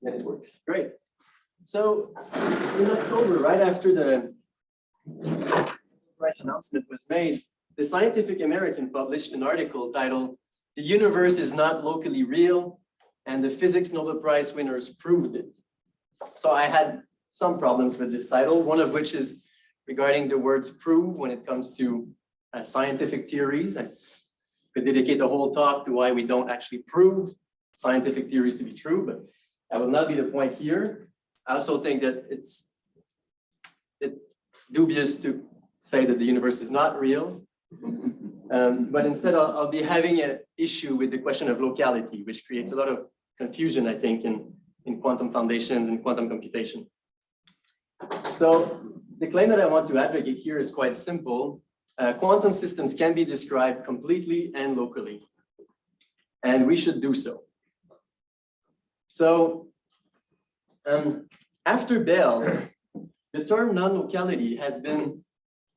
Then it works. Great. So in October, right after the prize announcement was made, the Scientific American published an article titled "The Universe is Not Locally Real, and the Physics Nobel Prize Winners Proved It." So I had some problems with this title, one of which is regarding the words prove when it comes to scientific theories. I could dedicate a whole talk to why we don't actually prove scientific theories to be true, but that will not be the point here. I also think that it's dubious to say that the universe is not real. But instead, I'll be having an issue with the question of locality, which creates a lot of confusion, I think, in quantum foundations and quantum computation. So the claim that I want to advocate here is quite simple. Quantum systems can be described completely and locally, and we should do so. So after Bell, the term non-locality has been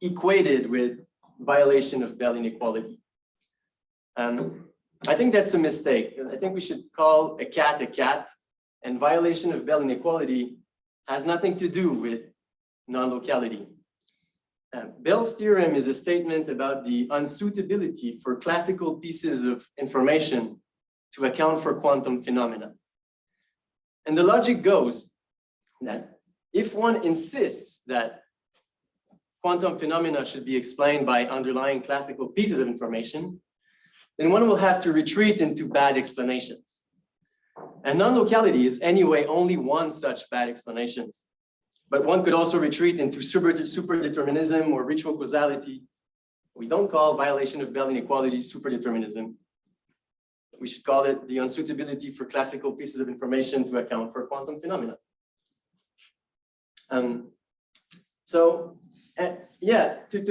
equated with violation of Bell inequality. I think that's a mistake. I think we should call a cat, and violation of Bell inequality has nothing to do with non-locality. Bell's theorem is a statement about the unsuitability for classical pieces of information to account for quantum phenomena. And the logic goes that if one insists that quantum phenomena should be explained by underlying classical pieces of information, then one will have to retreat into bad explanations. And non-locality is anyway only one such bad explanation. But one could also retreat into superdeterminism or ritual causality. We don't call violation of Bell inequality superdeterminism. We should call it the unsuitability for classical pieces of information to account for quantum phenomena. To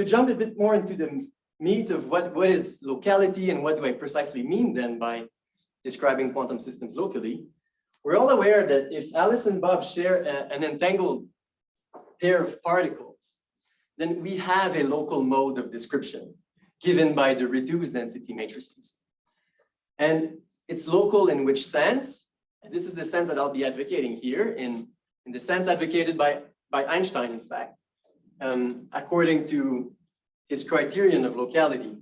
jump a bit more into the meat of what is locality and what do I precisely mean then by describing quantum systems locally, we're all aware that if Alice and Bob share an entangled pair of particles, then we have a local mode of description given by the reduced density matrices. And it's local in which sense? And this is the sense that I'll be advocating here, in the sense advocated by Einstein, in fact, according to his criterion of locality,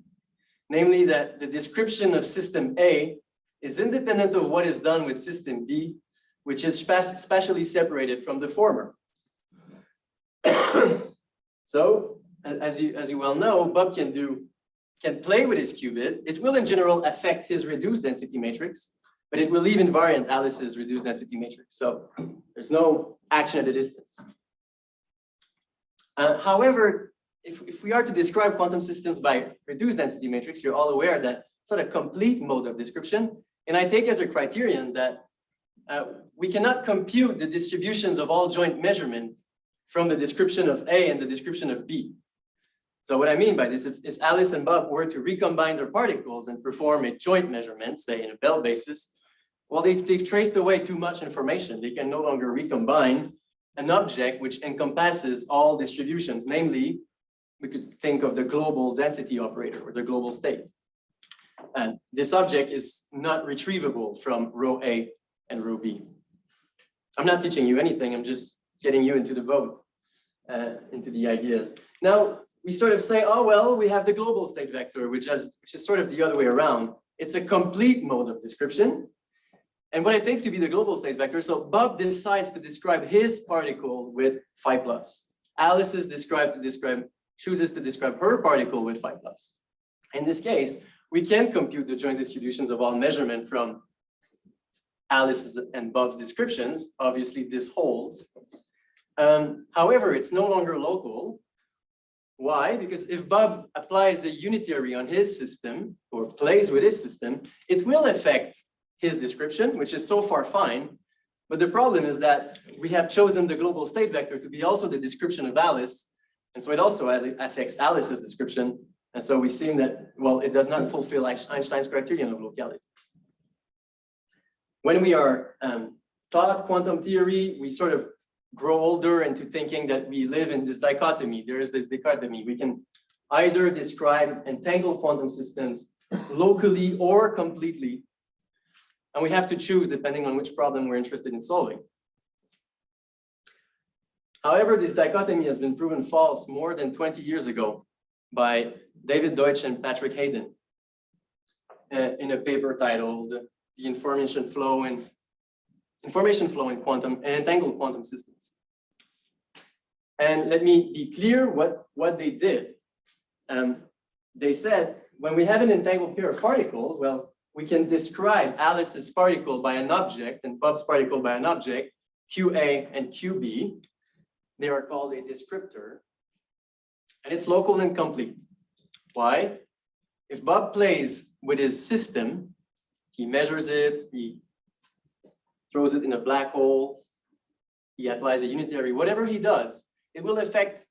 namely that the description of system A is independent of what is done with system B, which is spatially separated from the former. So, as you well know, Bob can play with his qubit. It will in general affect his reduced density matrix, but it will leave invariant Alice's reduced density matrix. So there's no action at a distance. However, if we are to describe quantum systems by reduced density matrix, you're all aware that it's not a complete mode of description. And I take as a criterion that we cannot compute the distributions of all joint measurement from the description of A and the description of B. So what I mean by this is Alice and Bob were to recombine their particles and perform a joint measurement, say in a Bell basis, well, they've traced away too much information. They can no longer recombine an object which encompasses all distributions. Namely, we could think of the global density operator or the global state. And this object is not retrievable from row A and row B. I'm not teaching you anything. I'm just getting you into the boat, into the ideas. Now, we sort of say, oh, well, we have the global state vector, which is sort of the other way around. It's a complete mode of description. And what I take to be the global state vector, so Bob decides to describe his particle with phi plus. Alice is chooses to describe her particle with phi plus. In this case, we can compute the joint distributions of all measurement from Alice's and Bob's descriptions. Obviously, this holds. However, it's no longer local. Why? Because if Bob applies a unitary on his system or plays with his system, it will affect his description, which is so far fine. But the problem is that we have chosen the global state vector to be also the description of Alice. And so it also affects Alice's description. And so we've seen that, well, it does not fulfill Einstein's criterion of locality. When we are taught quantum theory, we sort of grow older into thinking that we live in this dichotomy. There is this dichotomy. We can either describe entangled quantum systems locally or completely. and we have to choose depending on which problem we're interested in solving. However, this dichotomy has been proven false more than 20 years ago by David Deutsch and Patrick Hayden in a paper titled The Information Flow in Quantum and Entangled Quantum Systems. And let me be clear what they did. They said, when we have an entangled pair of particles, well, we can describe Alice's particle by an object and Bob's particle by an object, QA and QB. They are called a descriptor, and it's local and complete. Why? If Bob plays with his system, he measures it, he throws it in a black hole, he applies a unitary, whatever he does, it will affect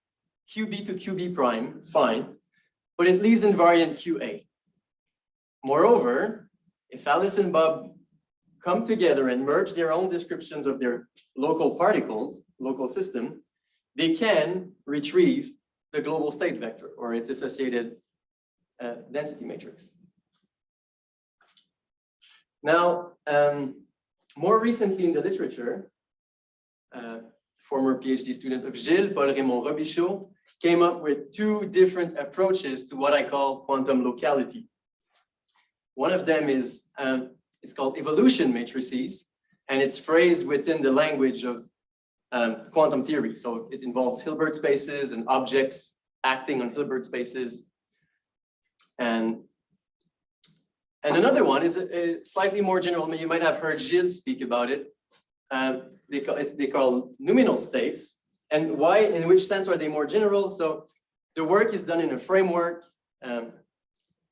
QB to QB prime, fine, but it leaves invariant QA. Moreover, if Alice and Bob come together and merge their own descriptions of their local particles, local system, they can retrieve the global state vector or its associated density matrix. Now, more recently in the literature, former PhD student of Gilles, Paul-Raymond Robichaud, came up with two different approaches to what I call quantum locality. One of them is it's called evolution matrices, and it's phrased within the language of quantum theory. So it involves Hilbert spaces and objects acting on Hilbert spaces. And another one is a slightly more general, you might have heard Gilles speak about it. They call noumenal states. And why, in which sense are they more general? So the work is done in a framework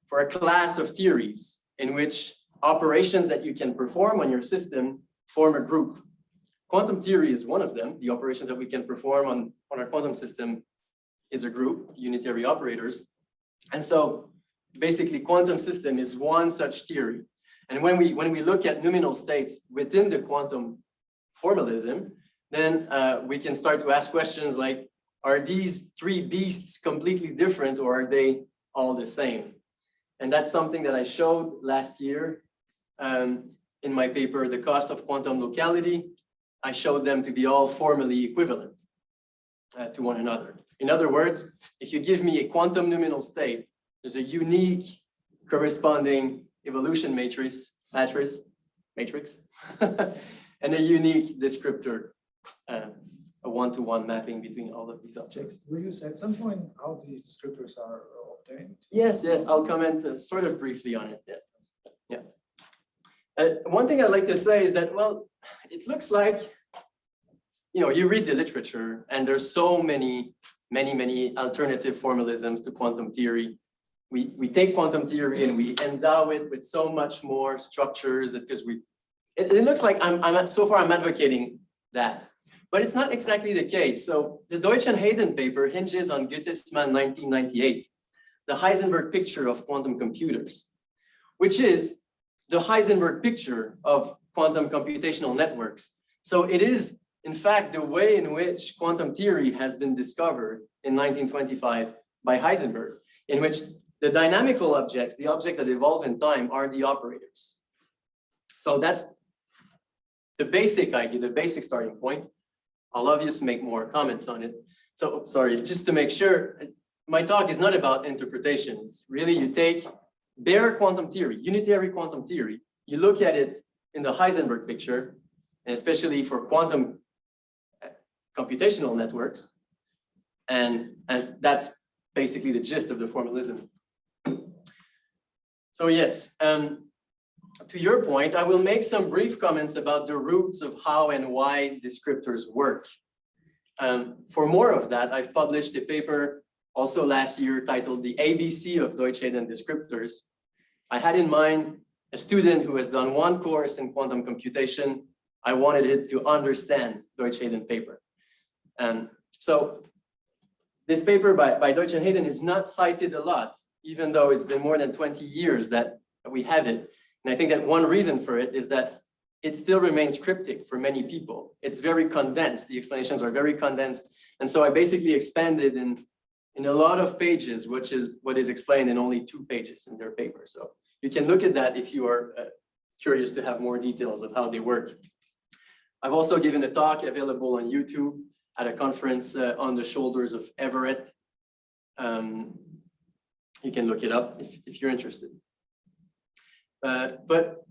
for a class of theories in which operations that you can perform on your system form a group. Quantum theory is one of them. The operations that we can perform on our quantum system is a group, unitary operators. And so basically quantum system is one such theory. And when we look at noumenal states within the quantum formalism, then we can start to ask questions like, are these three beasts completely different or are they all the same? And that's something that I showed last year in my paper, The Cost of Quantum Locality. I showed them to be all formally equivalent to one another. In other words, if you give me a quantum noumenal state, there's a unique corresponding evolution matrix, and a unique descriptor, a one-to-one mapping between all of these objects. Will you say at some point how these descriptors are obtained? Yes, I'll comment sort of briefly on it. Yeah. One thing I'd like to say is that, well, it looks like, you read the literature and there's so many alternative formalisms to quantum theory. We take quantum theory and we endow it with so much more structures because it looks like so far I'm advocating that, but it's not exactly the case. So the Deutsch and Hayden paper hinges on Gottesman 1998, the Heisenberg picture of quantum computers, which is the Heisenberg picture of quantum computational networks. So it is, in fact, the way in which quantum theory has been discovered in 1925 by Heisenberg, in which the dynamical objects, the objects that evolve in time, are the operators. So that's the basic idea, the basic starting point. I'll obviously make more comments on it. So sorry, just to make sure, my talk is not about interpretation. It's really, you take bare quantum theory, unitary quantum theory, you look at it in the Heisenberg picture, and especially for quantum computational networks, and that's basically the gist of the formalism. So yes, to your point, I will make some brief comments about the roots of how and why descriptors work. For more of that, I've published a paper also last year titled The ABC of Deutsch-Hayden Descriptors. I had in mind a student who has done one course in quantum computation. I wanted it to understand Deutsch-Hayden paper. So this paper by Deutsch and Hayden is not cited a lot, even though it's been more than 20 years that we have it. And I think that one reason for it is that it still remains cryptic for many people. It's very condensed. The explanations are very condensed. And so I basically expanded in a lot of pages, which is what is explained in only 2 pages in their paper. So you can look at that if you are curious to have more details of how they work. I've also given a talk available on YouTube at a conference on the shoulders of Everett. You can look it up if you're interested. But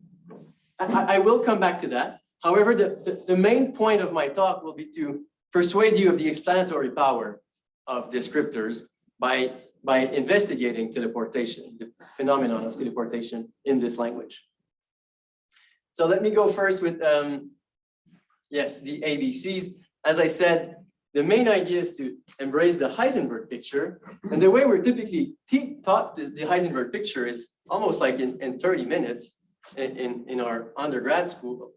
I will come back to that. However, the main point of my talk will be to persuade you of the explanatory power of descriptors by investigating teleportation, the phenomenon of teleportation in this language. So let me go first with, yes, the ABCs. As I said, the main idea is to embrace the Heisenberg picture. And the way we're typically taught the Heisenberg picture is almost like in 30 minutes in our undergrad school.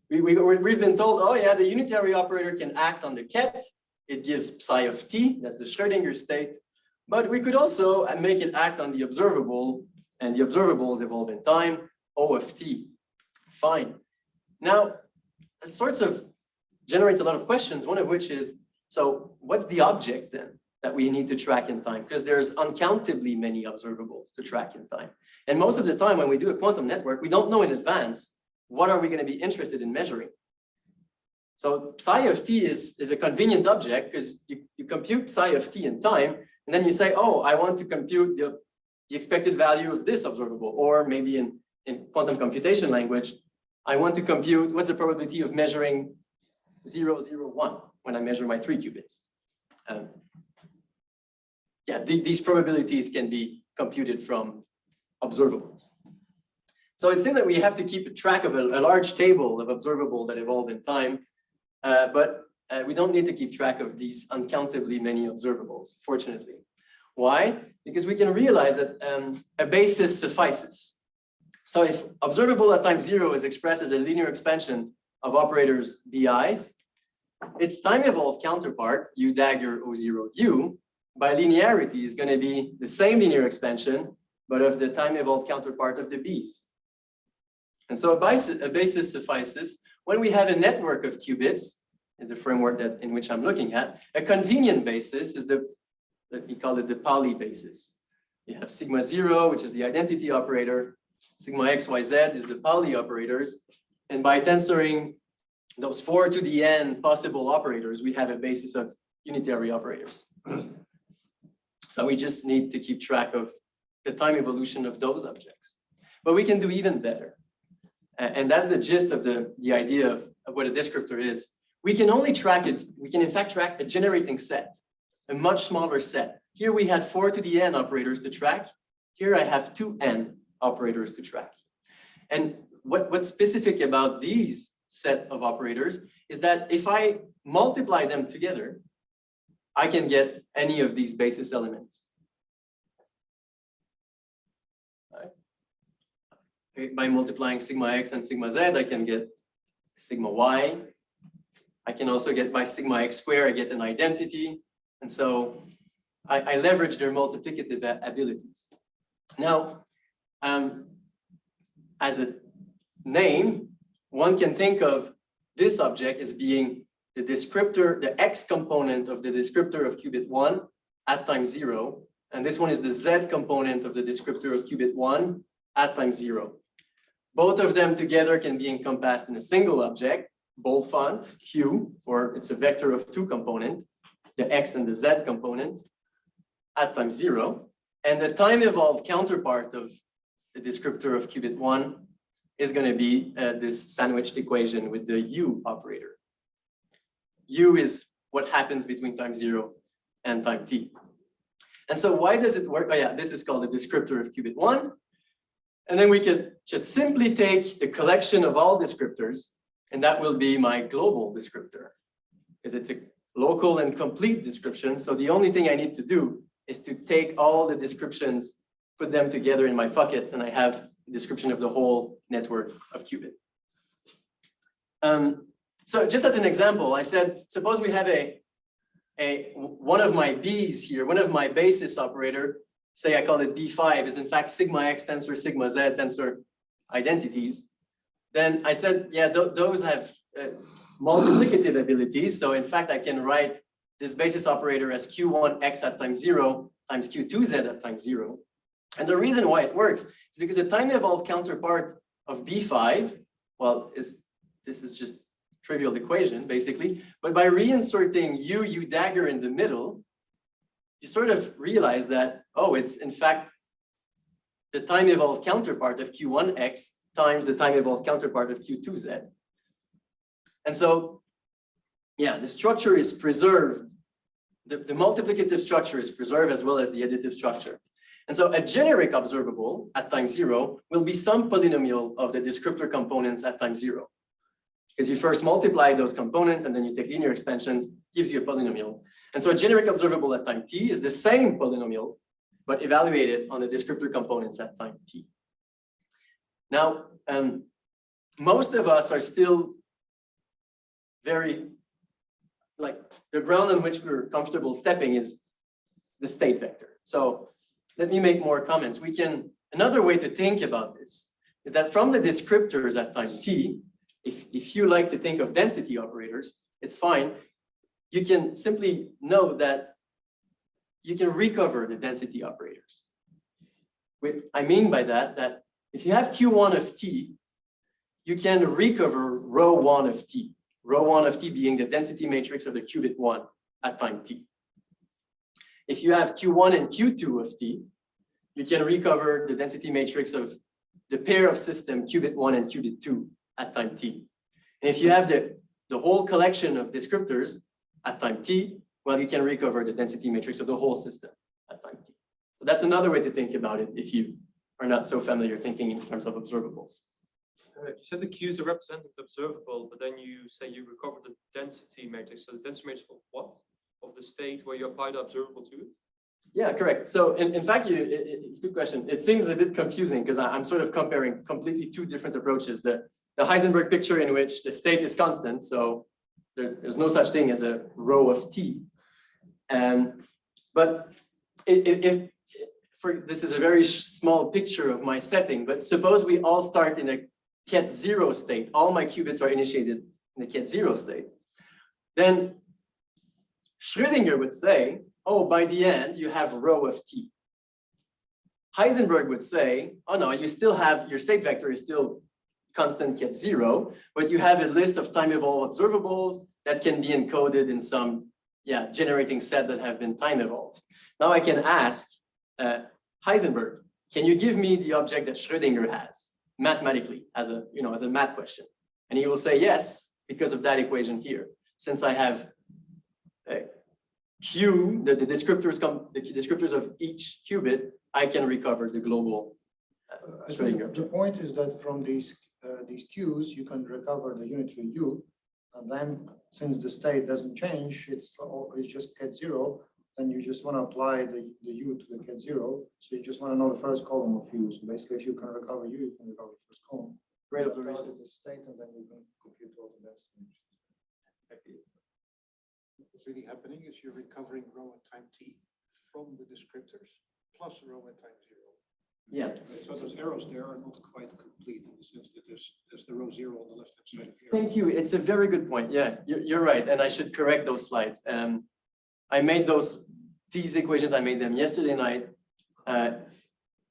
We've been told, oh yeah, the unitary operator can act on the ket. It gives psi of t, that's the Schrödinger state. But we could also make it act on the observable, and the observables evolve in time, O of t. Fine. Now, it sorts of generates a lot of questions, one of which is, so what's the object then that we need to track in time? Because there's uncountably many observables to track in time. And most of the time when we do a quantum network, we don't know in advance what are we going to be interested in measuring. So psi of t is a convenient object because you compute psi of t in time, and then you say, oh, I want to compute the expected value of this observable, or maybe in quantum computation language, I want to compute what's the probability of measuring 0, 0, 1 when I measure my 3 qubits. Yeah, these probabilities can be computed from observables. So it seems that we have to keep track of a large table of observables that evolve in time, but we don't need to keep track of these uncountably many observables, fortunately. Why? Because we can realize that a basis suffices. So if observable at time 0 is expressed as a linear expansion of operators BIs, its time-evolved counterpart, U dagger O0 U, by linearity is going to be the same linear expansion, but of the time-evolved counterpart of the Bs. And so a basis suffices. When we have a network of qubits, in the framework in which I'm looking at, a convenient basis is let me call it the Pauli basis. You have sigma 0, which is the identity operator. Sigma x, y, z is the Pauli operators. And by tensoring those 4 to the n possible operators, we have a basis of unitary operators. So we just need to keep track of the time evolution of those objects. But we can do even better. And that's the gist of the idea of what a descriptor is. We can only track it, we can in fact track a generating set, a much smaller set. Here we had 4 to the n operators to track. Here I have 2n operators to track. And what's specific about these set of operators is that if I multiply them together, I can get any of these basis elements. Right. By multiplying sigma x and sigma z, I can get sigma y. I can also get by sigma x squared, I get an identity. And so I leverage their multiplicative abilities. Now, as a name, one can think of this object as being the descriptor, the x component of the descriptor of qubit 1 at time 0. And this one is the z component of the descriptor of qubit 1 at time 0. Both of them together can be encompassed in a single object, bold font, Q, for it's a vector of 2 component, the x and the z component at time 0. And the time-evolved counterpart of the descriptor of qubit 1 is going to be this sandwiched equation with the U operator. U is what happens between time 0 and time t. And so why does it work? Oh yeah, this is called the descriptor of qubit 1. And then we could just simply take the collection of all descriptors, and that will be my global descriptor, because it's a local and complete description. So the only thing I need to do is to take all the descriptions, put them together in my buckets, and I have a description of the whole network of qubit. So just as an example, I said, suppose we have one of my B's here, one of my basis operator, say I call it B5, is in fact sigma x tensor sigma z tensor identities. Then I said, yeah, those have multiplicative abilities. So in fact, I can write this basis operator as Q1x at time 0 times Q2z at time 0. And the reason why it works is because the time-evolved counterpart of B5, well, this is just trivial equation, basically. But by reinserting U dagger in the middle, you sort of realize that, oh, it's in fact the time evolved counterpart of Q1x times the time evolved counterpart of Q2z. And so, yeah, the structure is preserved. The multiplicative structure is preserved as well as the additive structure. And so a generic observable at time 0 will be some polynomial of the descriptor components at time 0. Because you first multiply those components and then you take linear expansions, gives you a polynomial. And so a generic observable at time t is the same polynomial, but evaluated on the descriptor components at time t. Now, most of us are still very, like, the ground on which we're comfortable stepping is the state vector. So let me make more comments. Another way to think about this is that from the descriptors at time t, if you like to think of density operators, it's fine. You can simply know that you can recover the density operators. What I mean by that, that if you have Q1 of t, you can recover rho 1 of t. Rho 1 of t being the density matrix of the qubit 1 at time t. If you have Q1 and Q2 of t, you can recover the density matrix of the pair of system qubit 1 and qubit 2 at time t. And if you have the whole collection of descriptors at time t, well, you can recover the density matrix of the whole system at time t. So that's another way to think about it if you are not so familiar thinking in terms of observables. You said the Q's are represented observable, but then you say you recover the density matrix. So the density matrix of what? Of the state where you apply the observable to it? Yeah, correct. So in fact, it's a good question. It seems a bit confusing because I'm sort of comparing completely two different approaches. The Heisenberg picture in which the state is constant, so there's no such thing as a rho of t. But this is a very small picture of my setting, but suppose we all start in a ket 0 state. All my qubits are initiated in the ket 0 state. Then Schrödinger would say, oh, by the end, you have rho of t. Heisenberg would say, oh no, you still have, your state vector is still constant ket 0, but you have a list of time evolved observables that can be encoded in some generating set that have been time evolved. Now I can ask Heisenberg, can you give me the object that Schrödinger has mathematically as a math question? And he will say yes, because of that equation here. Since I have Q, the descriptors of each qubit, I can recover the global Schrödinger. The point is that from these Q's, you can recover the unitary U, and then since the state doesn't change, it's just ket 0, then you just want to apply the U to the ket 0. So you just want to know the first column of U. So basically, if you can recover U, you can recover the first column. Great observation. The state, and then you can compute all the density. Exactly. What's really happening is you're recovering rho at time t from the descriptors plus rho at time 0. Yeah. So those arrows there are not quite complete in the sense that there's the rho 0 on the left-hand side of the arrow. Thank you. It's a very good point. Yeah, you're right. And I should correct those slides. I made these equations, I made them yesterday night.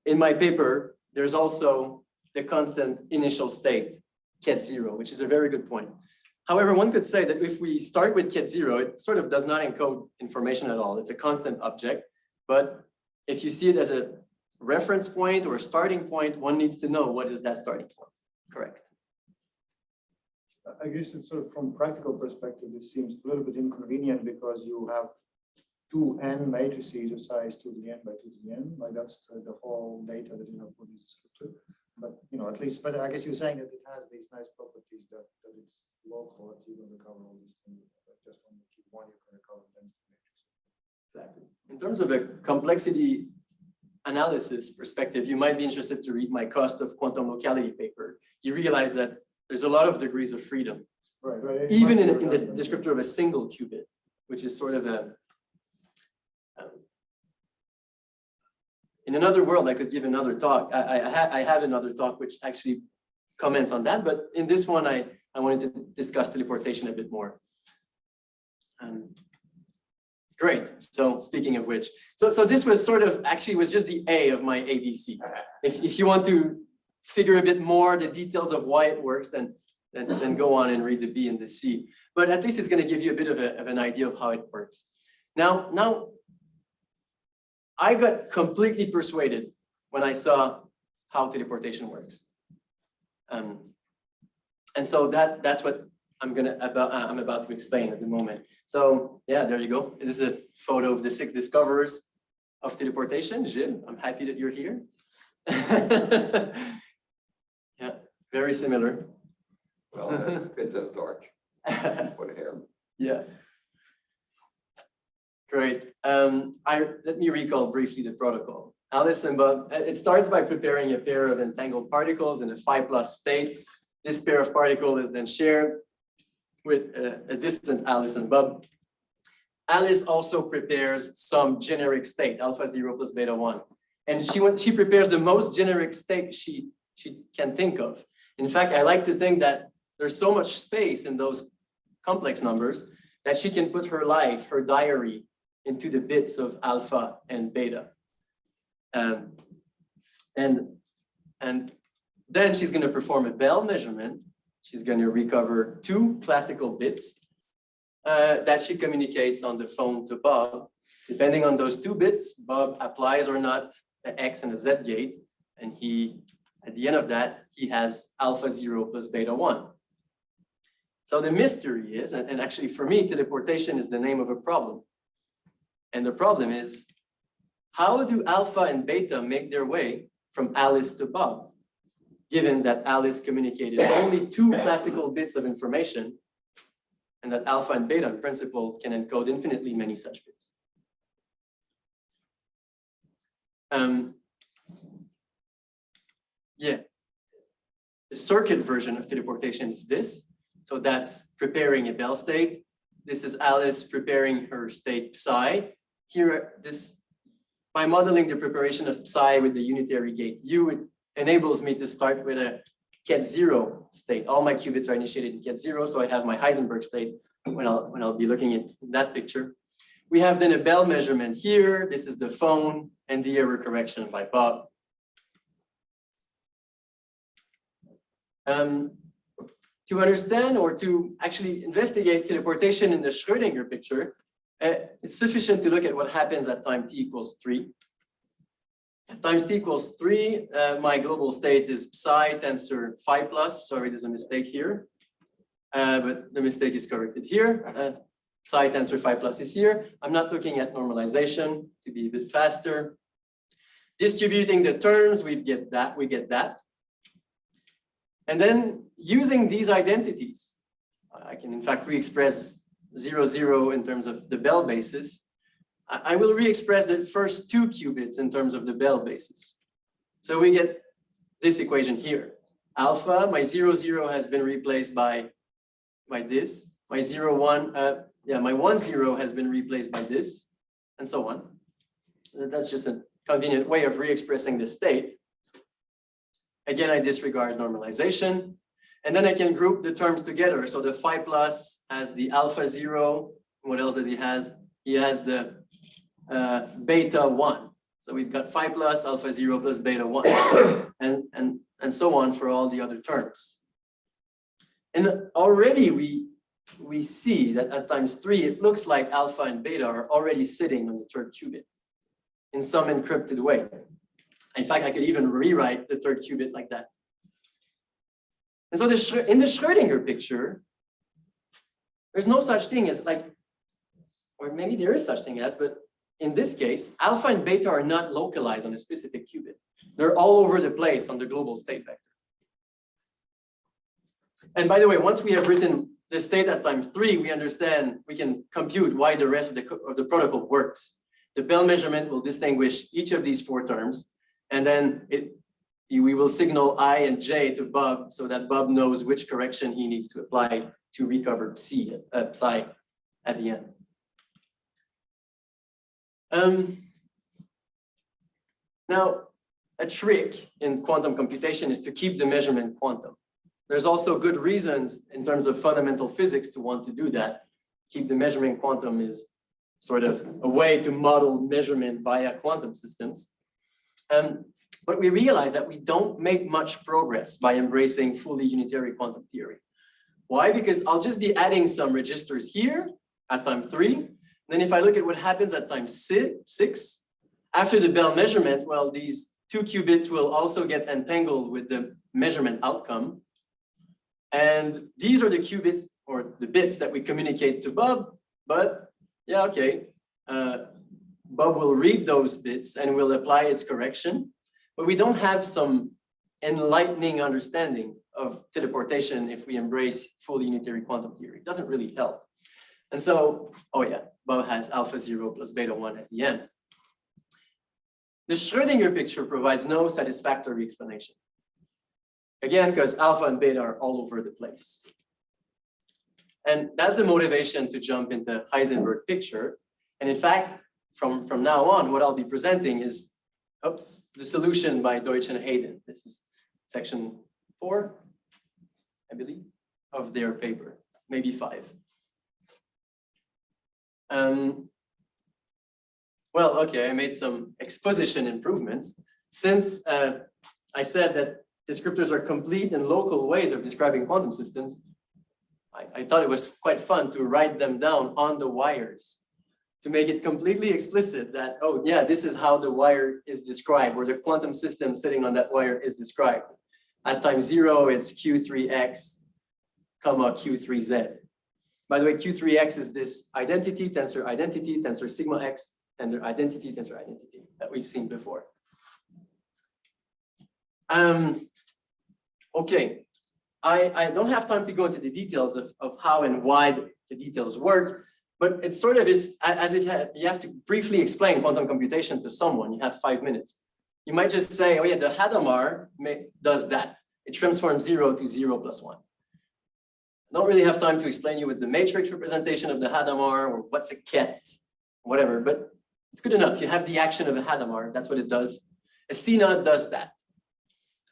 In my paper, there's also the constant initial state, ket 0, which is a very good point. However, one could say that if we start with ket 0, it sort of does not encode information at all. It's a constant object. But if you see it as a reference point or a starting point, one needs to know what is that starting point. Correct. I guess it's sort of from practical perspective, this seems a little bit inconvenient because you have 2n matrices of size 2 to the n by 2 to the n. Like that's the whole data that you have for this descriptor. But at least, but I guess you're saying that it has these nice properties that it's local, that you can recover all these things. Just when you keep one, you can recover density matrix. Exactly. In terms of a complexity analysis perspective, you might be interested to read my cost of quantum locality paper. You realize that there's a lot of degrees of freedom, right. Even in the descriptor of a single qubit, which is sort of a, in another world, I could give another talk. I have another talk which actually comments on that, but in this one, I wanted to discuss teleportation a bit more. Great. So speaking of which, so this was sort of actually was just the A of my ABC. If you want to figure a bit more the details of why it works, then go on and read the B and the C. But at least it's going to give you a bit of an idea of how it works. Now, I got completely persuaded when I saw how teleportation works. And so that's what I'm about to explain at the moment. So yeah, there you go. This is a photo of the 6 discoverers of teleportation. Gilles, I'm happy that you're here. Yeah, very similar. Well, it does dark. What a hair. Yeah. Great. Let me recall briefly the protocol. Alice and Bob, it starts by preparing a pair of entangled particles in a phi+ state. This pair of particles is then shared with a distant Alice and Bob. Alice also prepares some generic state, alpha 0 plus beta 1. And she prepares the most generic state she can think of. In fact, I like to think that there's so much space in those complex numbers that she can put her life, her diary, into the bits of alpha and beta. And then she's going to perform a Bell measurement. She's going to recover 2 classical bits that she communicates on the phone to Bob. Depending on those 2 bits, Bob applies or not an X and a Z gate. And at the end of that, he has alpha 0 plus beta 1. So the mystery is, and actually for me, teleportation is the name of a problem. And the problem is, how do alpha and beta make their way from Alice to Bob, given that Alice communicated only 2 classical bits of information, and that alpha and beta in principle can encode infinitely many such bits? Yeah, the circuit version of teleportation is this. So that's preparing a Bell state. This is Alice preparing her state psi. Here, by modeling the preparation of psi with the unitary gate U, it enables me to start with a ket 0 state. All my qubits are initiated in ket 0, so I have my Heisenberg state when I'll be looking at that picture. We have then a Bell measurement here. This is the phone and the error correction by Bob. To understand or to actually investigate teleportation in the Schrödinger picture, it's sufficient to look at what happens at time t equals 3. At times t equals 3, my global state is psi tensor phi+. Sorry, there's a mistake here, but the mistake is corrected here. Psi tensor phi+ is here. I'm not looking at normalization to be a bit faster. Distributing the terms, we get that. And then using these identities, I can in fact re-express 0, 0 in terms of the Bell basis. I will re-express the first 2 qubits in terms of the Bell basis. So we get this equation here. Alpha, my 0, 0 has been replaced by this. My 0, 1, my 1, 0 has been replaced by this, and so on. That's just a convenient way of re-expressing the state. Again, I disregard normalization. And then I can group the terms together. So the phi+ has the alpha 0. What else does he has? He has the beta 1. So we've got phi+ alpha 0 plus beta 1, and so on for all the other terms. And already we see that at times 3, it looks like alpha and beta are already sitting on the 3rd qubit in some encrypted way. In fact, I could even rewrite the 3rd qubit like that. And so in the Schrödinger picture, there's no such thing as or maybe there is such thing as, but in this case, alpha and beta are not localized on a specific qubit. They're all over the place on the global state vector. And by the way, once we have written the state at time 3, we can compute why the rest of the protocol works. The Bell measurement will distinguish each of these 4 terms. And then we will signal I and J to Bob so that Bob knows which correction he needs to apply to recover psi at the end. Now, a trick in quantum computation is to keep the measurement quantum. There's also good reasons in terms of fundamental physics to want to do that. Keep the measurement quantum is sort of a way to model measurement via quantum systems. But we realize that we don't make much progress by embracing fully unitary quantum theory. Why? Because I'll just be adding some registers here at time 3. Then if I look at what happens at time 6, after the Bell measurement, well, these 2 qubits will also get entangled with the measurement outcome. And these are the qubits or the bits that we communicate to Bob. But yeah, okay, Bob will read those bits and will apply its correction. But we don't have some enlightening understanding of teleportation if we embrace fully unitary quantum theory. It doesn't really help. And so, oh yeah, Bob has alpha 0 plus beta 1 at the end. The Schrödinger picture provides no satisfactory explanation. Again, because alpha and beta are all over the place. And that's the motivation to jump into Heisenberg picture. And in fact, from now on, what I'll be presenting is, the solution by Deutsch and Hayden. This is section 4, I believe, of their paper, maybe 5. Well, okay, I made some exposition improvements. Since I said that descriptors are complete and local ways of describing quantum systems, I thought it was quite fun to write them down on the wires to make it completely explicit that, oh yeah, this is how the wire is described, or the quantum system sitting on that wire is described. At time 0, it's Q3x, comma Q3z. By the way, Q3x is this identity, tensor sigma x, tensor identity that we've seen before. Okay, I don't have time to go into the details of how and why the details work, but it sort of is, you have to briefly explain quantum computation to someone. You have 5 minutes. You might just say, oh yeah, the Hadamard does that. It transforms 0 to 0 plus 1. I don't really have time to explain you with the matrix representation of the Hadamard or what's a ket, whatever, but it's good enough. You have the action of a Hadamard. That's what it does. A CNOT does that.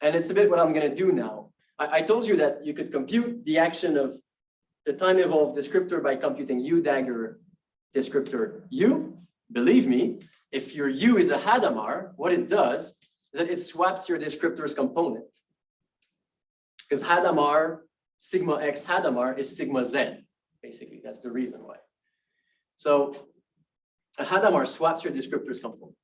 And it's a bit what I'm going to do now. I told you that you could compute the action of the time-evolved descriptor by computing U dagger descriptor U. Believe me, if your U is a Hadamard, what it does is that it swaps your descriptor's component. Because Hadamard, sigma x Hadamard is sigma z, basically. That's the reason why. So a Hadamard swaps your descriptor's component.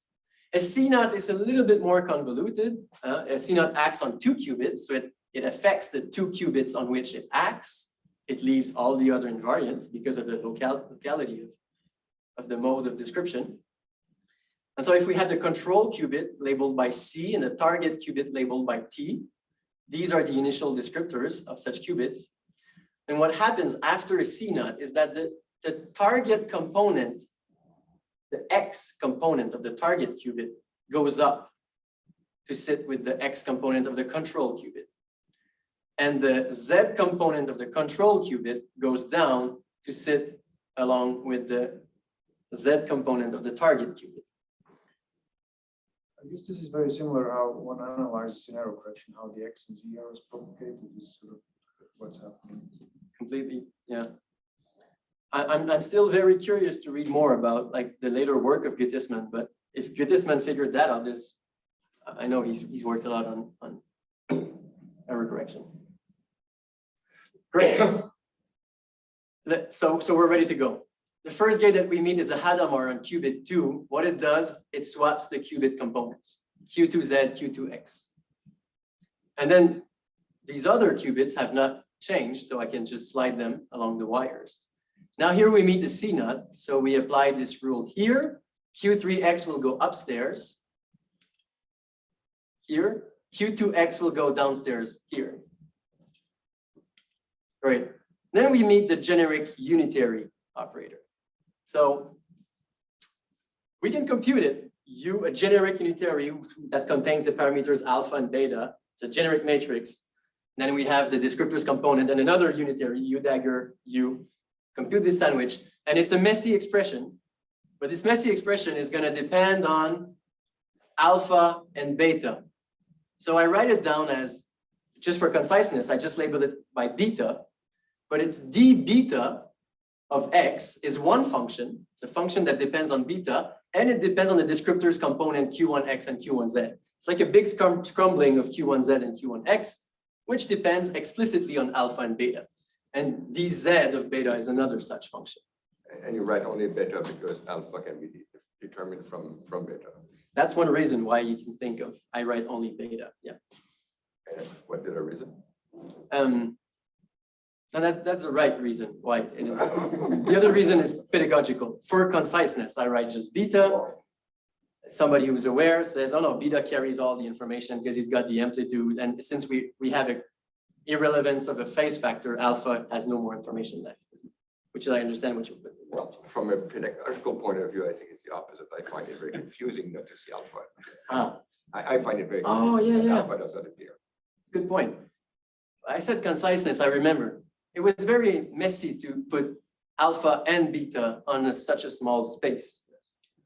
A CNOT is a little bit more convoluted. A CNOT acts on 2 qubits, so it affects the 2 qubits on which it acts. It leaves all the other invariant because of the locality of the mode of description. And so if we have the control qubit labeled by C and the target qubit labeled by T, these are the initial descriptors of such qubits. And what happens after a CNOT is that the target component, the X component of the target qubit goes up to sit with the X component of the control qubit. And the Z component of the control qubit goes down to sit along with the Z component of the target qubit. I guess this is very similar how one analyzes scenario correction, how the X and Z arrows propagate. This is sort of what's happening. Completely, yeah. I'm still very curious to read more about like the later work of Gottesman, but if Gottesman figured that out, I know he's worked a lot on error correction. Great. So we're ready to go. The first gate that we meet is a Hadamard on qubit 2. What it does, it swaps the qubit components, Q2Z, Q2X. And then these other qubits have not changed, so I can just slide them along the wires. Now here we meet the CNOT, so we apply this rule here. Q3X will go upstairs here. Q2X will go downstairs here. Great. Then we meet the generic unitary operator. So we can compute it. A generic unitary that contains the parameters alpha and beta. It's a generic matrix. Then we have the descriptors component and another unitary, U dagger U. Compute this sandwich. And it's a messy expression. But this messy expression is going to depend on alpha and beta. So I write it down as, just for conciseness, I just label it by beta. But it's d beta of x is one function. It's a function that depends on beta, and it depends on the descriptors component Q1x and Q1z. It's like a big scrambling of Q1Z and Q1X, which depends explicitly on alpha and beta. And dz of beta is another such function. And you write only beta because alpha can be determined from beta. That's one reason why you can think of I write only beta. Yeah. And what the other reason? And that's the right reason why it is. The other reason is pedagogical. For conciseness, I write just beta. Somebody who's aware says, oh no, beta carries all the information because he's got the amplitude. And since we have a irrelevance of a phase factor, alpha has no more information left, which I understand what you put. Well, from a pedagogical point of view, I think it's the opposite. I find it very confusing not to see alpha. Ah, I find it very Oh, confusing yeah, that yeah. alpha does not appear. good point. I said conciseness, I remember. It was very messy to put alpha and beta on such a small space.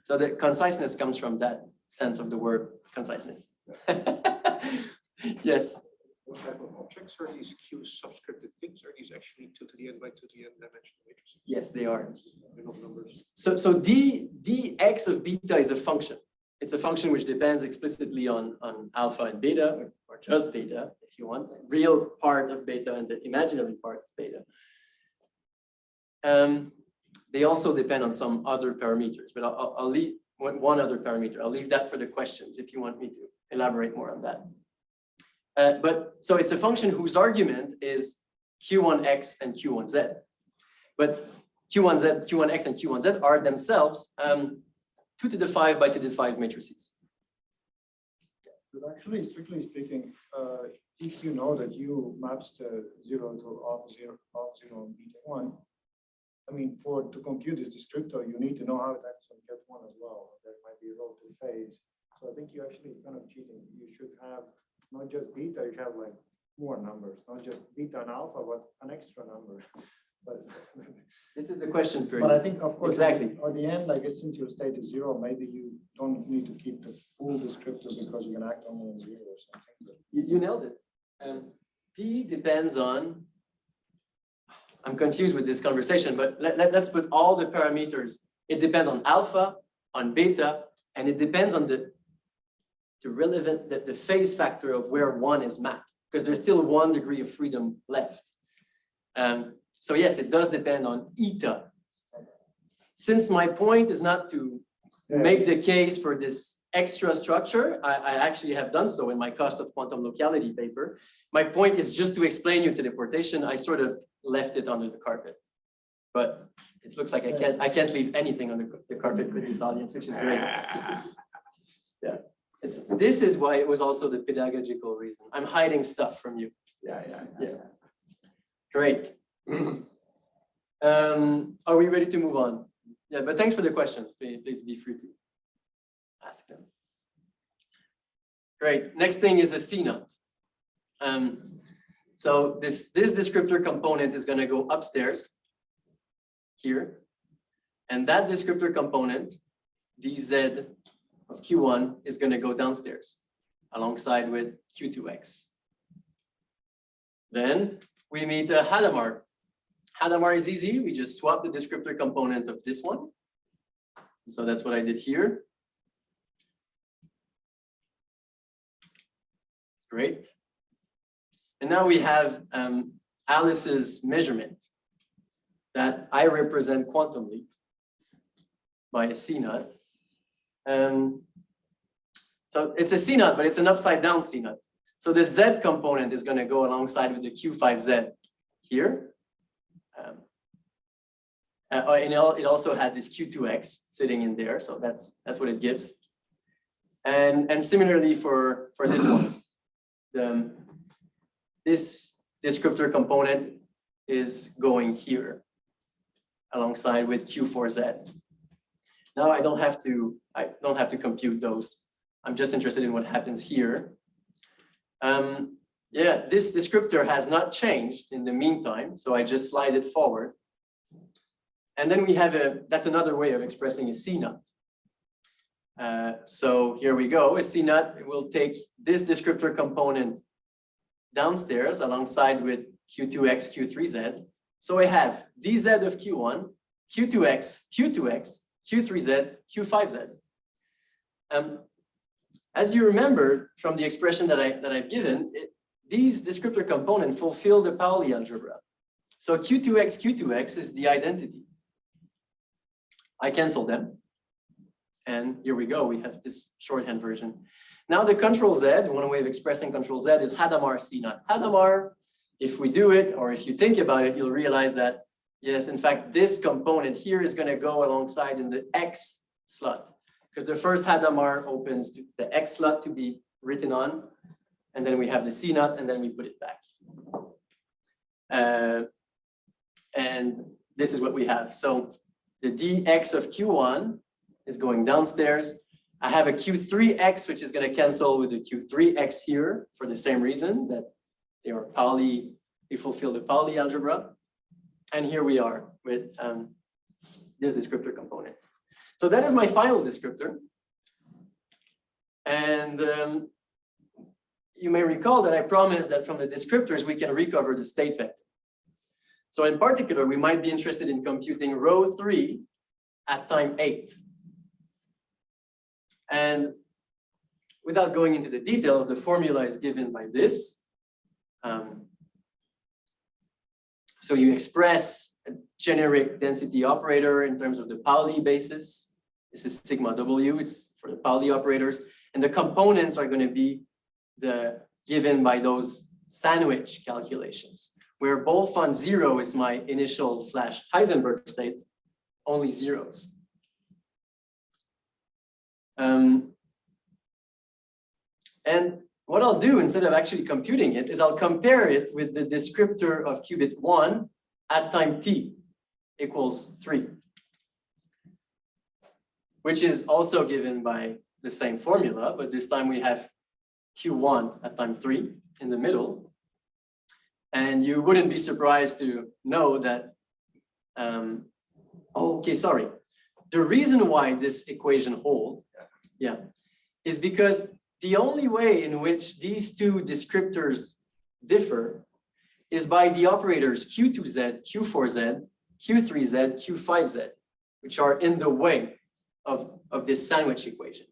So the conciseness comes from that sense of the word conciseness. Yes. What type of objects are these Q subscripted things? Are these actually 2 to the n by 2 to the n dimensional matrices? Yes, they are. They're not numbers. So dx of beta is a function. It's a function which depends explicitly on alpha and beta, or just beta, if you want, the real part of beta and the imaginary part of beta. They also depend on some other parameters, but I'll leave one other parameter. I'll leave that for the questions if you want me to elaborate more on that. But so it's a function whose argument is Q1x and Q1z. But Q1z, Q1x, and Q1z are themselves 2 to the 5 by 2 to the 5 matrices. But actually, strictly speaking, if you know that U maps to 0 to off 0, and beta 1, I mean, to compute this descriptor, you need to know how it acts on ket 1 as well. There might be a relative phase. So I think you actually kind of cheating. You should have not just beta, you have like more numbers, not just beta and alpha, but an extra number. But This is the question period. but I think, of course, Exactly. at the end, I guess since your state is 0, maybe you don't need to keep the full descriptor because you can act only on 0 or something. But You nailed it. D depends on, I'm confused with this conversation, but let's put all the parameters. It depends on alpha, on beta, and it depends on the relevant, the phase factor of where 1 is mapped, because there's still 1 degree of freedom left. So yes, it does depend on eta. Since my point is not to make the case for this extra structure, I actually have done so in my cost of quantum locality paper. My point is just to explain you teleportation. I sort of left it under the carpet, but it looks like I can't leave anything under the carpet with this audience, which is great. Yeah, this is why it was also the pedagogical reason. I'm hiding stuff from you. Yeah. Great. Are we ready to move on? Yeah, but thanks for the questions. Please be free to ask them. Great. Next thing is a C-naught. So this descriptor component is going to go upstairs here, and that descriptor component, dz of Q1, is going to go downstairs alongside with Q2x. Then we meet a Hadamard. Hadamard is easy. We just swap the descriptor component of this one. So that's what I did here. Great. And now we have Alice's measurement that I represent quantumly by a C-naught. So it's a C-naught, but it's an upside down C-naught. So the Z component is going to go alongside with the Q5Z here. And it also had this Q2X sitting in there. So that's what it gives. And similarly for this one, this descriptor component is going here alongside with Q4Z. Now I don't have to compute those. I'm just interested in what happens here. Yeah, this descriptor has not changed in the meantime, so I just slide it forward. And then we have that's another way of expressing a C-naught. So here we go, a C-naught will take this descriptor component downstairs alongside with Q2x, Q3z. So I have dz of Q1, Q2x, Q2x, Q3z, Q5z. As you remember from the expression that I've given, these descriptor components fulfill the Pauli algebra. So Q2x is the identity. I cancel them. And here we go, we have this shorthand version. Now the control Z, one way of expressing control Z is Hadamard C naught Hadamard. If we do it, or if you think about it, you'll realize that, yes, in fact, this component here is going to go alongside in the X slot, because the first Hadamard opens to the X slot to be written on, and then we have the C naught, and then we put it back. And this is what we have. So the dx of Q1 is going downstairs. I have a Q3x, which is going to cancel with the Q3x here for the same reason that they are Pauli, they fulfill the Pauli algebra. And here we are with this descriptor component. So that is my final descriptor. And you may recall that I promised that from the descriptors, we can recover the state vector. So in particular, we might be interested in computing row 3 at time 8. And without going into the details, the formula is given by this. So you express a generic density operator in terms of the Pauli basis. This is sigma W, it's for the Pauli operators. And the components are going to be given by those sandwich calculations, where both on 0 is my initial / Heisenberg state, only zeros. And what I'll do instead of actually computing it is I'll compare it with the descriptor of qubit 1 at time t equals 3, which is also given by the same formula, but this time we have Q1 at time 3 in the middle. And you wouldn't be surprised to know that, okay, sorry. The reason why this equation holds, is because the only way in which these two descriptors differ is by the operators Q2Z, Q4Z, Q3Z, Q5Z, which are in the way of this sandwich equation.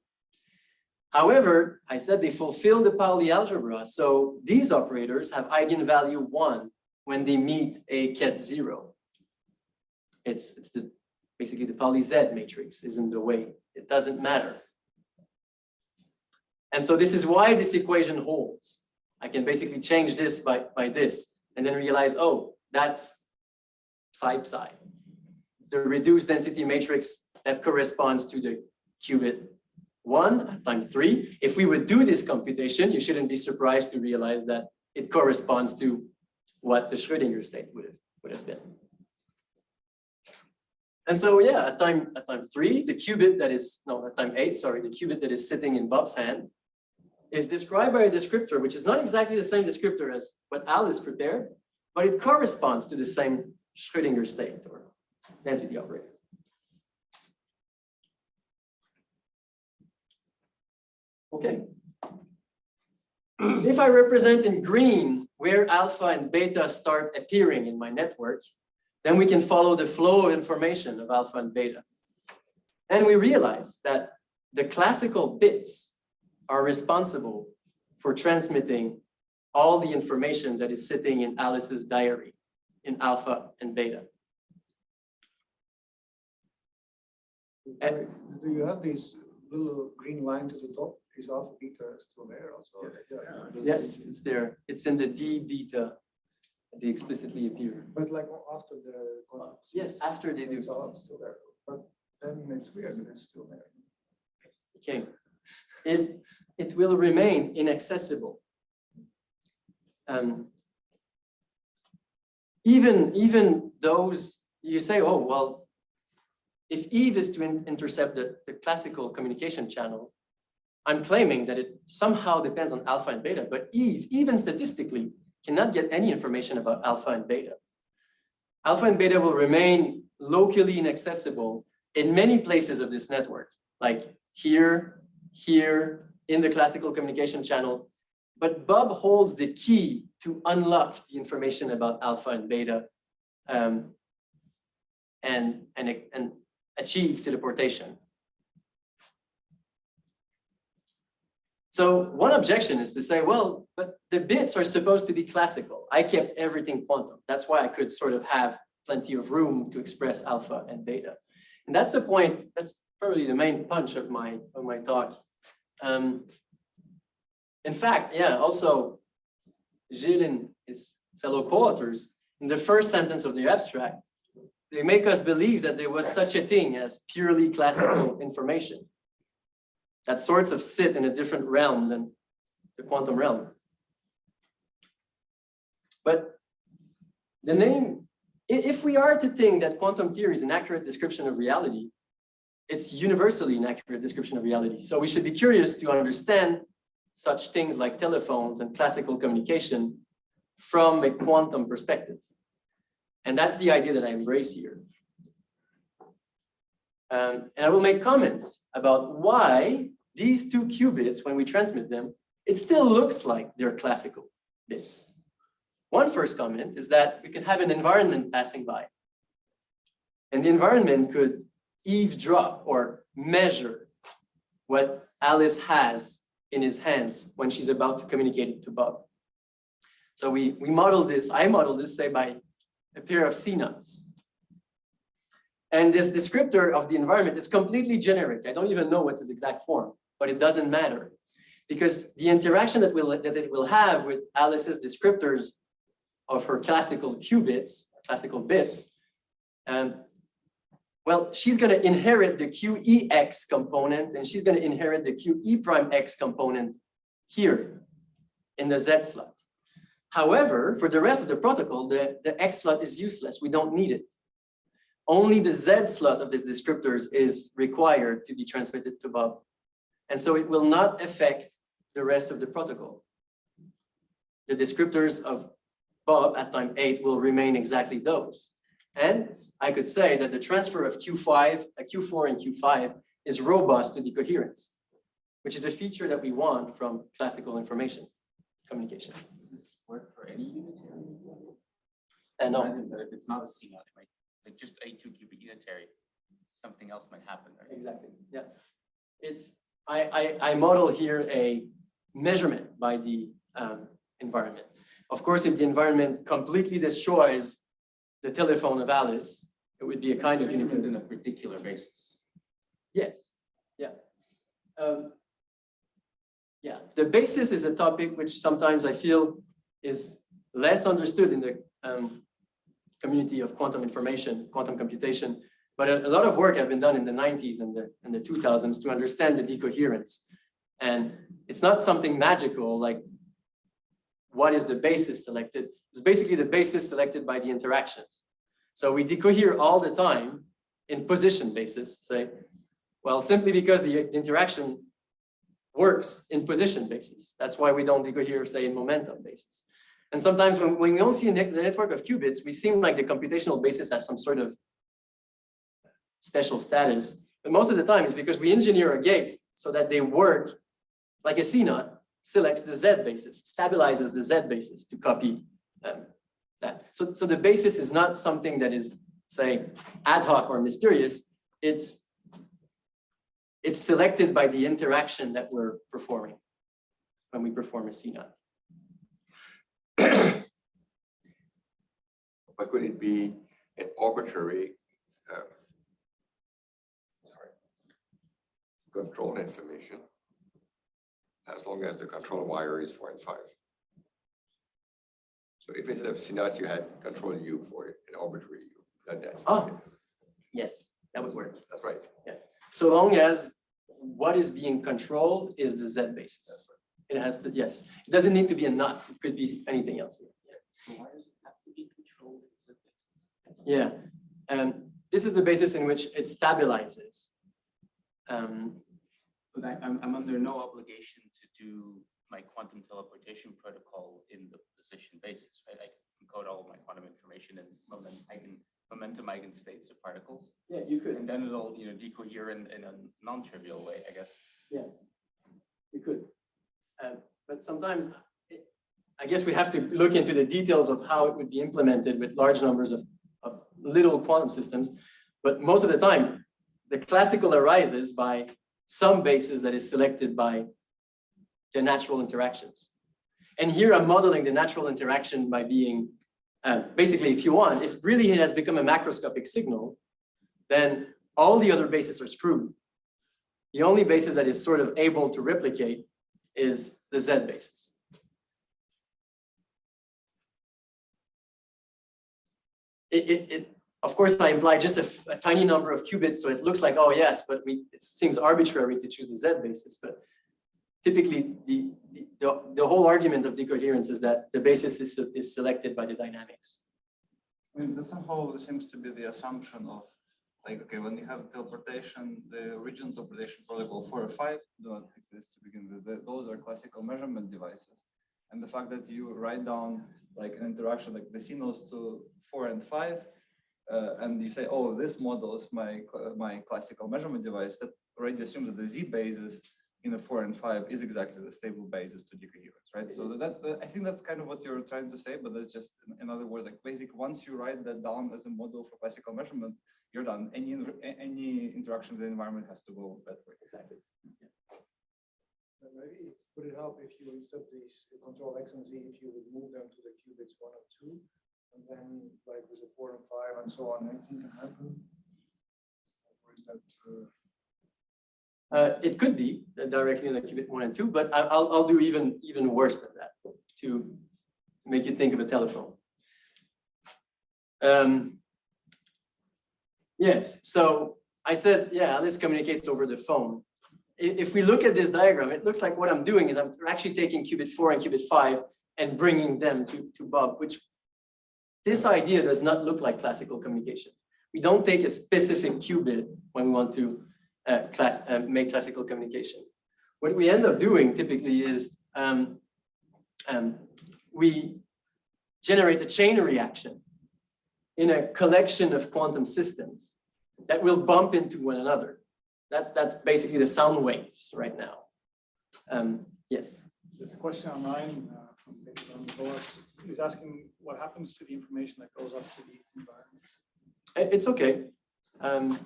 However, I said they fulfill the Pauli algebra, so these operators have eigenvalue 1 when they meet a ket 0. It's basically the Pauli Z matrix is in the way. It doesn't matter. And so this is why this equation holds. I can basically change this by this and then realize, oh, that's psi. The reduced density matrix that corresponds to the qubit 1 at time 3. If we would do this computation, you shouldn't be surprised to realize that it corresponds to what the Schrödinger state would have been. And so yeah, at time 3, the qubit that is, no, at time 8, sorry, the qubit that is sitting in Bob's hand is described by a descriptor, which is not exactly the same descriptor as what Alice prepared, but it corresponds to the same Schrödinger state or density operator. Okay. If I represent in green where alpha and beta start appearing in my network, then we can follow the flow of information of alpha and beta. And we realize that the classical bits are responsible for transmitting all the information that is sitting in Alice's diary in alpha and beta. Do you have these little green lines at the top? Is alpha beta still there also? Yes, it's there. It's in the D beta. They explicitly appear. But like after the yes, after they do. It's all still there. But then it's weird that it's still there. Okay. It will remain inaccessible. Even those, you say, oh, well, if Eve is to intercept the classical communication channel, I'm claiming that it somehow depends on alpha and beta, but Eve, even statistically, cannot get any information about alpha and beta. Alpha and beta will remain locally inaccessible in many places of this network, like here, in the classical communication channel. But Bob holds the key to unlock the information about alpha and beta and achieve teleportation. So one objection is to say, well, but the bits are supposed to be classical. I kept everything quantum. That's why I could sort of have plenty of room to express alpha and beta. And that's the point, that's probably the main punch of my talk. In fact, yeah, also, Gilles and his fellow co-authors, in the first sentence of the abstract, they make us believe that there was such a thing as purely classical information that sorts of sit in a different realm than the quantum realm. But the name, if we are to think that quantum theory is an accurate description of reality, it's universally an accurate description of reality. So we should be curious to understand such things like telephones and classical communication from a quantum perspective. And that's the idea that I embrace here. And I will make comments about why these two qubits, when we transmit them, it still looks like they're classical bits. One first comment is that we can have an environment passing by. And the environment could eavesdrop or measure what Alice has in his hands when she's about to communicate it to Bob. So we model this, I model this, say, by a pair of CNOTs. And this descriptor of the environment is completely generic. I don't even know what's its exact form, but it doesn't matter. Because the interaction that it will have with Alice's descriptors of her classical qubits, classical bits, well, she's going to inherit the QEX component, and she's going to inherit the QE prime X component here in the Z slot. However, for the rest of the protocol, the X slot is useless. We don't need it. Only the Z slot of these descriptors is required to be transmitted to Bob. And so it will not affect the rest of the protocol. The descriptors of Bob at time 8 will remain exactly those. And I could say that the transfer of Q4 and Q5 is robust to decoherence, which is a feature that we want from classical information communication. Does this work for any unitary? No. But if it's not a CNOT, it might, like just a 2-qubit unitary, something else might happen, right? Exactly. Yeah. It's I model here a measurement by the environment. Of course, if the environment completely destroys the telephone of Alice, it would be a kind of unitary. On a particular basis. Yes. Yeah. Yeah. The basis is a topic which sometimes I feel is less understood in the community of quantum information, quantum computation. But a lot of work has been done in the 90s and the 2000s to understand the decoherence. And it's not something magical like what is the basis selected. It's basically the basis selected by the interactions. So we decohere all the time in position basis, say, well, simply because the interaction works in position basis. That's why we don't decohere, say, in momentum basis. And sometimes when we don't see the network of qubits, we seem like the computational basis has some sort of special status. But most of the time it's because we engineer our gates so that they work like a CNOT selects the Z basis, stabilizes the Z basis to copy that. So the basis is not something that is, say, ad hoc or mysterious. It's selected by the interaction that we're performing when we perform a CNOT. But could it be an arbitrary control information as long as the control wire is 4 and 5? So if instead of CNOT you had control U for it, an arbitrary U, not that. Oh, yes, that would work. That's right. Yeah. So long as what is being controlled is the Z basis. It has to, yes. It doesn't need to be a nut. It could be anything else. Yeah. So why does it have to be controlled as a basis? Yeah. And this is the basis in which it stabilizes. But I'm under no obligation to do my quantum teleportation protocol in the position basis, right? I can encode all of my quantum information in momentum eigenstates of particles. Yeah, you could. And then it'll, decohere in a non-trivial way, I guess. Yeah, you could. But sometimes, I guess we have to look into the details of how it would be implemented with large numbers of little quantum systems. But most of the time, the classical arises by some basis that is selected by the natural interactions. And here I'm modeling the natural interaction by being, basically, if you want, if really it has become a macroscopic signal, then all the other bases are screwed. The only basis that is sort of able to replicate is the Z basis. Of course, I imply just a tiny number of qubits, so it looks like, oh yes, but it seems arbitrary to choose the Z basis. But typically, the whole argument of decoherence is that the basis is selected by the dynamics. I mean, this somehow seems to be the assumption of, like, okay, when you have teleportation, the original teleportation protocol 4 or 5 do not exist to begin with. Those are classical measurement devices. And the fact that you write down like an interaction like the signals to 4 and 5, and you say, oh, this model is my classical measurement device, that already assumes that the Z basis in the 4 and 5 is exactly the stable basis to decoherence, right? So I think that's kind of what you're trying to say, but that's just, in other words, like basic, once you write that down as a model for classical measurement, you're done. Any interaction with the environment has to go that way. Exactly. Maybe would it help if you, instead of these control X and Z, if you would move them to the qubits 1 and 2, and then like with a 4 and 5 and so on, anything can happen? Or is that? It could be directly in the qubit 1 and 2, but I'll do even worse than that to make you think of a telephone. Yes, so I said, yeah, Alice communicates over the phone. If we look at this diagram, it looks like what I'm doing is I'm actually taking qubit 4 and qubit 5 and bringing them to Bob, which this idea does not look like classical communication. We don't take a specific qubit when we want to make classical communication. What we end up doing typically is we generate a chain reaction in a collection of quantum systems that will bump into one another. That's basically the sound waves right now. Yes. There's a question online from Bédard. He's asking what happens to the information that goes up to the environment. It's okay.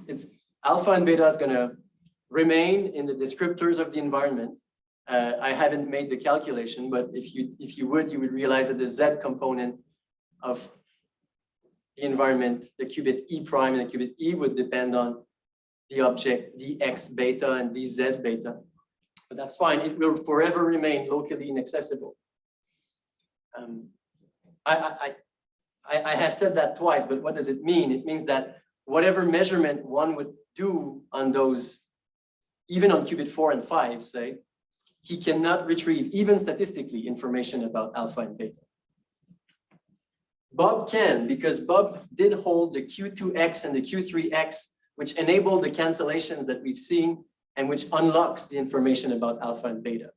It's alpha and beta is going to remain in the descriptors of the environment. I haven't made the calculation, but if you would realize that the Z component of the environment, the qubit E prime and the qubit E would depend on the object dx beta and dz beta. But that's fine. It will forever remain locally inaccessible. I have said that twice, but what does it mean? It means that whatever measurement one would do on those, even on qubit 4 and 5, say, he cannot retrieve, even statistically, information about alpha and beta. Bob can, because Bob did hold the Q2X and the Q3X, which enable the cancellations that we've seen and which unlocks the information about alpha and beta.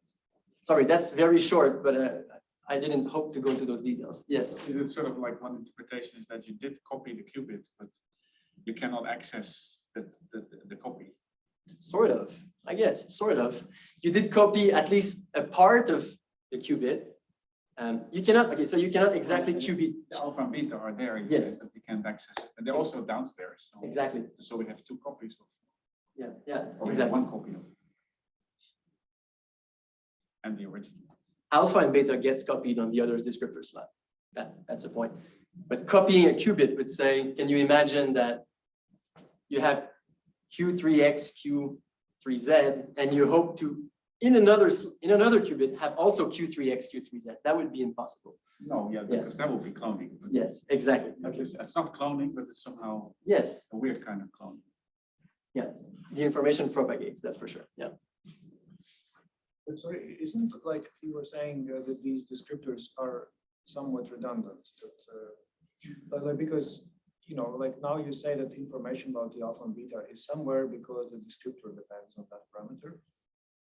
Sorry, that's very short, but I didn't hope to go into those details. Yes. Is it sort of like one interpretation is that you did copy the qubit, but you cannot access the copy? Sort of, I guess, sort of. You did copy at least a part of the qubit. You cannot, okay, so you cannot exactly qubit. The alpha and beta are there, Yes. but you can't access it. And they're also downstairs. So, Exactly. so we have 2 copies of, Yeah, or we have exactly. 1 copy of it. And the original. Alpha and beta gets copied on the other's descriptor slab. That's the point. But copying a qubit would say, can you imagine that you have Q3X, Q3Z, and you hope to, in another qubit, have also Q3X, Q3Z. That would be impossible. No, yeah, because that would be cloning. But Yes, exactly. Okay. it's not cloning, but it's somehow Yes, a weird kind of cloning. yeah. The information propagates, that's for sure. Yeah. But sorry, isn't it like you were saying that these descriptors are somewhat redundant? That, like, because, you know, like now you say that the information about the alpha and beta is somewhere because the descriptor depends on that parameter.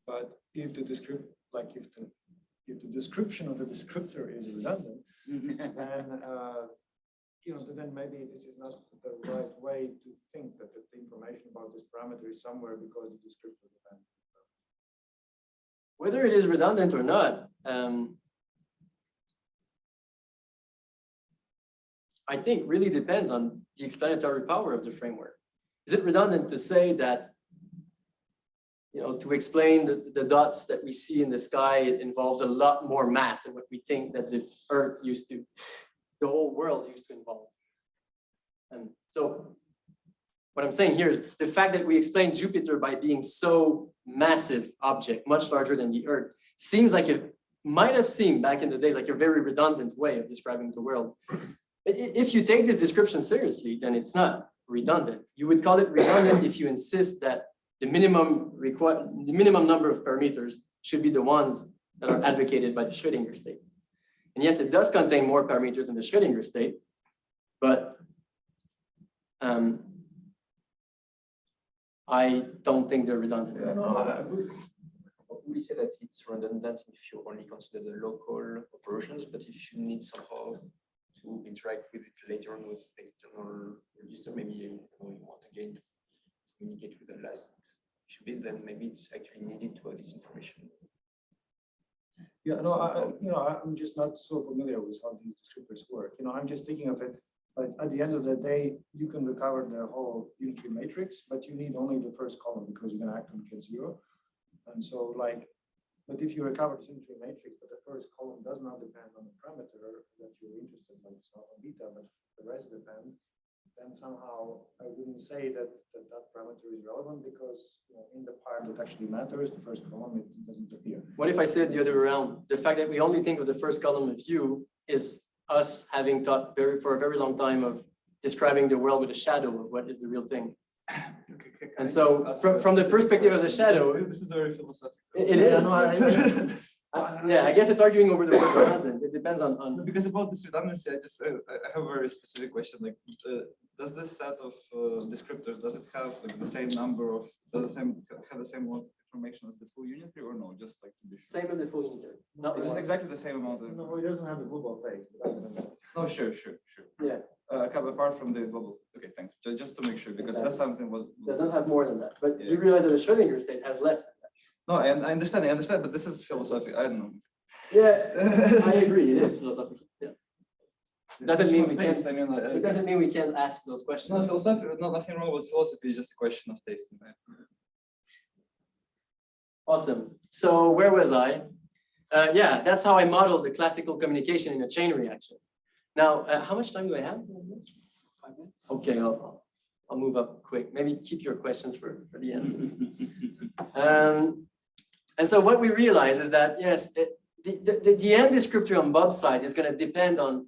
But if the if the description of the descriptor is redundant, then you know, then maybe this is not the right way to think that the information about this parameter is somewhere because the descriptor depends. Whether it is redundant or not, I think really depends on the explanatory power of the framework. Is it redundant to say that to explain the dots that we see in the sky, it involves a lot more mass than what we think that the Earth used to, the whole world used to involve. And so what I'm saying here is the fact that we explain Jupiter by being so massive object, much larger than the Earth, seems like it might have seemed back in the days like a very redundant way of describing the world. If you take this description seriously, then it's not redundant. You would call it redundant if you insist that the minimum number of parameters should be the ones that are advocated by the Schrödinger state. And yes, it does contain more parameters in the Schrödinger state, but I don't think they're redundant. Yeah, no, I agree. We say that it's redundant if you only consider the local operations, but if you need somehow to interact with it later on with external register, maybe you want again to communicate with the last qubit, then maybe it's actually needed to have this information. Yeah, no, I'm just not so familiar with how these descriptors work. I'm just thinking of it like at the end of the day, you can recover the whole unitary matrix, but you need only the first column because you're going to act on K0. And so, but if you recover the unitary matrix, but the first column does not depend on the parameter that you're interested in, like it's not on beta, but the rest depend, then somehow I wouldn't say that parameter is relevant because in the part that actually matters, the first column, it doesn't appear. What if I said the other way around? The fact that we only think of the first column of U is us having thought for a very long time of describing the world with a shadow of what is the real thing. And so from the perspective of the shadow, this is very philosophical. It is. Yeah, I guess it's arguing over the word redundant. It depends on. Because about this redundancy, I have a very specific question. Like, does this set of descriptors, does it have like the same number of, have the same amount of information as the full unitary, or no? Just like to be sure. Same as the full unitary. Not It's just exactly the same amount of. No, it doesn't have the global phase. No, sure. Yeah. Apart from the global. Okay, thanks. Just to make sure, because that's something was. Doesn't have more than that, but Yeah. you realize that the Schrödinger state has less than that. No, I understand, but this is philosophical. I don't know. Yeah, I agree. It is philosophical. Yeah. Doesn't mean we can't. Taste, I mean, It doesn't mean we can't ask those questions. no, philosophy, nothing wrong with philosophy. It's just a question of taste. Awesome. So where was I? Yeah, that's how I modeled the classical communication in a chain reaction. Now, how much time do I have? 5 minutes. Okay, I'll move up quick. Maybe keep your questions for the end. And so what we realize is that, yes, the end descriptor on Bob's side is going to depend on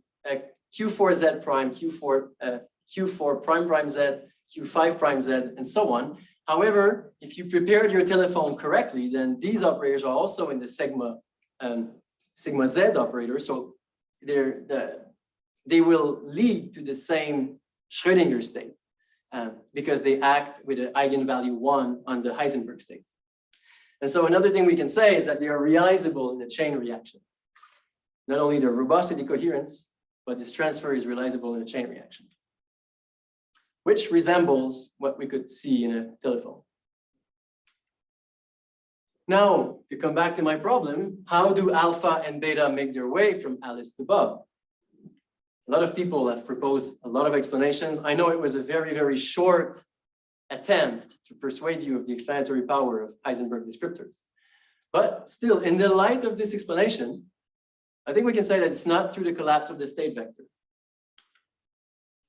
Q4Z prime, Q4 prime prime Z, Q5 prime Z, and so on. However, if you prepared your telephone correctly, then these operators are also in the sigma Z operator. So they will lead to the same Schrödinger state because they act with an eigenvalue 1 on the Heisenberg state. And so another thing we can say is that they are realizable in a chain reaction. Not only their robustity coherence, but this transfer is realizable in a chain reaction, which resembles what we could see in a telephone. Now, to come back to my problem, how do alpha and beta make their way from Alice to Bob? A lot of people have proposed a lot of explanations. I know it was a very, very short attempt to persuade you of the explanatory power of Heisenberg descriptors. But still, in the light of this explanation, I think we can say that it's not through the collapse of the state vector.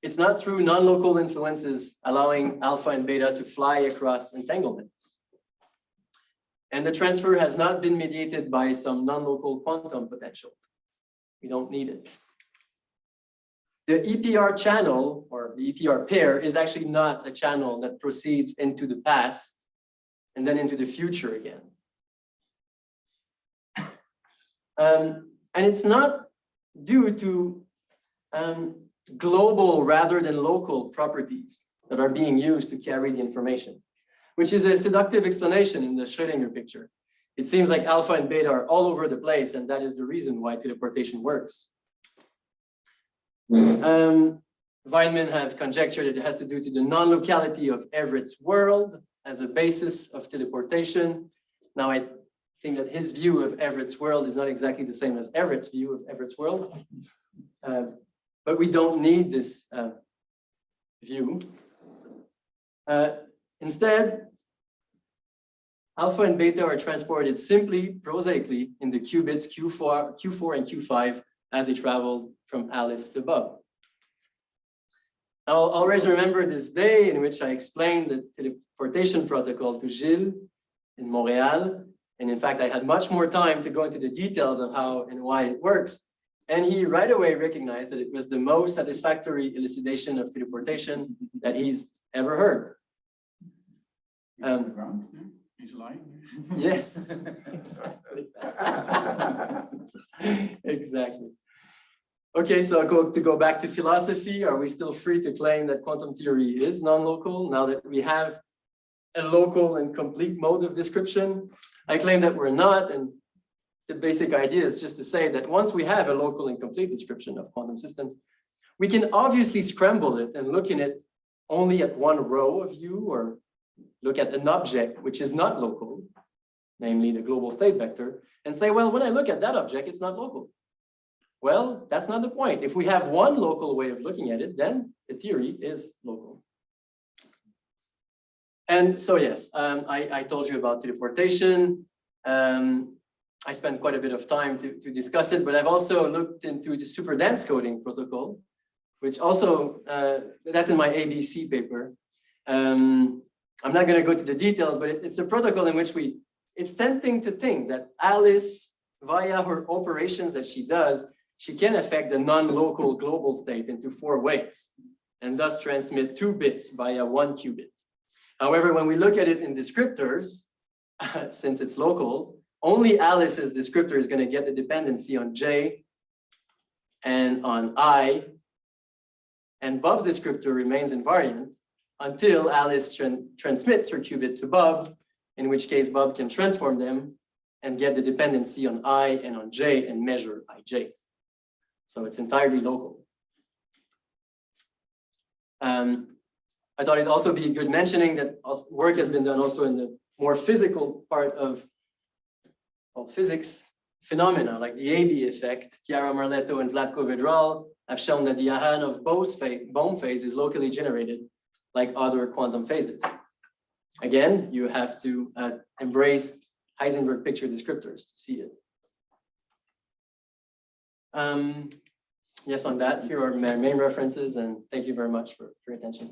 It's not through non-local influences allowing alpha and beta to fly across entanglement. And the transfer has not been mediated by some non-local quantum potential. We don't need it. The EPR channel, or the EPR pair, is actually not a channel that proceeds into the past and then into the future again. And it's not due to global rather than local properties that are being used to carry the information, which is a seductive explanation in the Schrödinger picture. It seems like alpha and beta are all over the place, and that is the reason why teleportation works. Feynman have conjectured that it has to do to the non-locality of Everett's world as a basis of teleportation. Now, I think that his view of Everett's world is not exactly the same as Everett's view of Everett's world, but we don't need this view. Instead, alpha and beta are transported simply, prosaically, in the qubits Q4 and Q5 as they travel from Alice to Bob. I'll always remember this day in which I explained the teleportation protocol to Gilles in Montréal. And in fact, I had much more time to go into the details of how and why it works. And he right away recognized that it was the most satisfactory elucidation of teleportation that he's ever heard. He's lying. Yes. Exactly. Okay, so to go back to philosophy, are we still free to claim that quantum theory is non-local now that we have a local and complete mode of description? I claim that we're not, and the basic idea is just to say that once we have a local and complete description of quantum systems, we can obviously scramble it and look in it only at one row of view, or look at an object which is not local, namely the global state vector, and say, well, when I look at that object, it's not local. Well, that's not the point. If we have one local way of looking at it, then the theory is local. And so, yes, I told you about teleportation. I spent quite a bit of time to discuss it, but I've also looked into the super dense coding protocol, which also, that's in my ABC paper. I'm not going to go to the details, but it's a protocol in which it's tempting to think that Alice, via her operations that she does, she can affect the non-local global state into 4 ways, and thus transmit 2 bits via 1 qubit. However, when we look at it in descriptors, since it's local, only Alice's descriptor is going to get the dependency on J and on I, and Bob's descriptor remains invariant until Alice transmits her qubit to Bob, in which case Bob can transform them and get the dependency on I and on J and measure IJ. So it's entirely local. I thought it'd also be good mentioning that work has been done also in the more physical part of physics phenomena, like the AB effect. Chiara Marletto and Vlatko Vedral have shown that the Aharonov Bohm phase is locally generated like other quantum phases. Again, you have to embrace Heisenberg picture descriptors to see it. Yes, on that, here are my main references, and thank you very much for your attention.